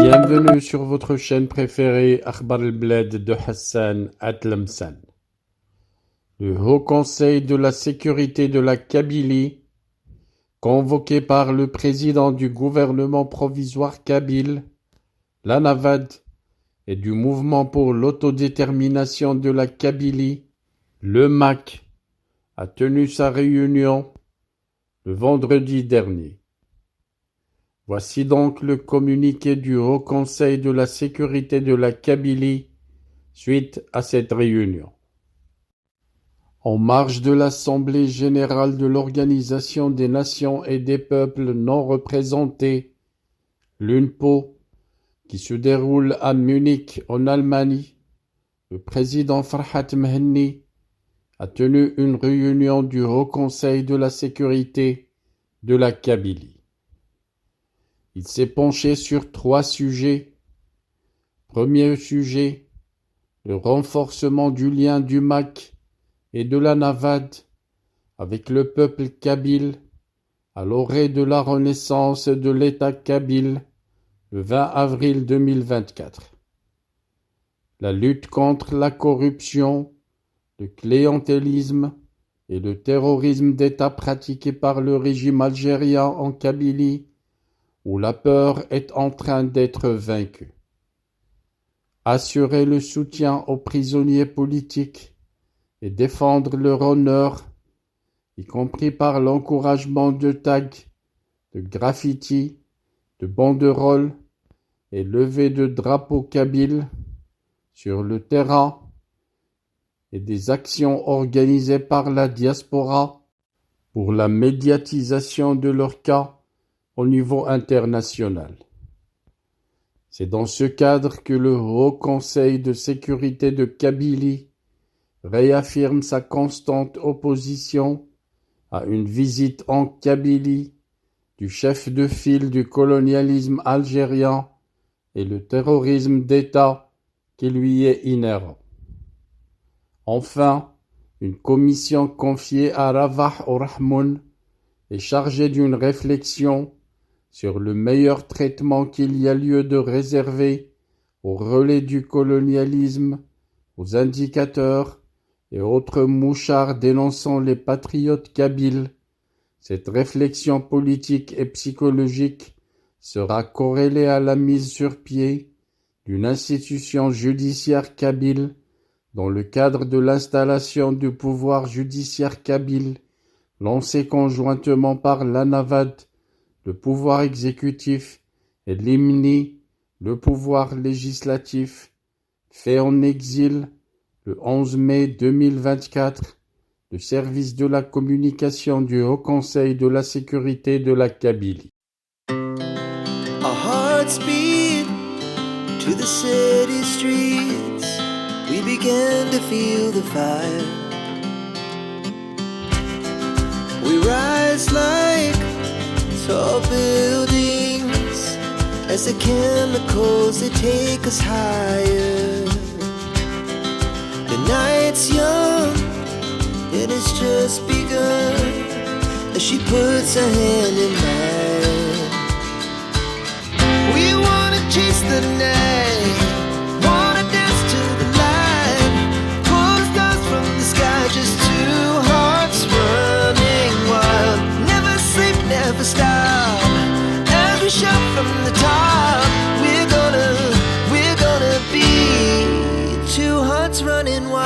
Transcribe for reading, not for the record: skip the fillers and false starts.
Bienvenue sur votre chaîne préférée Akhbar el-Bled de Hassan Atlemsan. Le Haut Conseil de la sécurité de la Kabylie, convoqué par le président du gouvernement provisoire kabyle, l'Anavad, et du mouvement pour l'autodétermination de la Kabylie, le MAK, a tenu sa réunion le vendredi dernier. Voici donc le communiqué du Haut Conseil de la sécurité de la Kabylie suite à cette réunion. En marge de l'Assemblée générale de l'Organisation des Nations et des Peuples non représentés, l'UNPO, qui se déroule à Munich en Allemagne, le président Farhat Mehenni a tenu une réunion du Haut Conseil de la sécurité de la Kabylie. Il s'est penché sur 3 sujets. Premier sujet, le renforcement du lien du MAK et de l'Anavad avec le peuple kabyle à l'orée de la renaissance de l'État kabyle le 20 avril 2024. La lutte contre la corruption, le clientélisme et le terrorisme d'État pratiqué par le régime algérien en Kabylie, où la peur est en train d'être vaincue. Assurer le soutien aux prisonniers politiques et défendre leur honneur, y compris par l'encouragement de tags, de graffitis, de banderoles et levée de drapeaux kabyles sur le terrain et des actions organisées par la diaspora pour la médiatisation de leur cas au niveau international. C'est dans ce cadre que le Haut Conseil de sécurité de Kabylie réaffirme sa constante opposition à une visite en Kabylie du chef de file du colonialisme algérien et le terrorisme d'État qui lui est inhérent. Enfin, une commission confiée à Ravah Orahmoun est chargée d'une réflexion sur le meilleur traitement qu'il y a lieu de réserver aux relais du colonialisme, aux indicateurs et autres mouchards dénonçant les patriotes kabyles. Cette réflexion politique et psychologique sera corrélée à la mise sur pied d'une institution judiciaire kabyle dans le cadre de l'installation du pouvoir judiciaire kabyle lancé conjointement par l'Anavad, le pouvoir exécutif, et l'IMNI, le pouvoir législatif, fait en exil le 11 mai 2024, le service de la communication du Haut Conseil de la sécurité de la Kabylie. Our hearts beat to the city streets. We began to feel the fire. We rise like tall buildings as the chemicals they take us higher. The night's young and it's just begun as she puts her hand in mine. We wanna chase the night, wanna dance to the light, pull the stars from the sky, just 2 hearts running wild. Never sleep, never stop, as we shout from the top. We're gonna be 2 hearts running wild.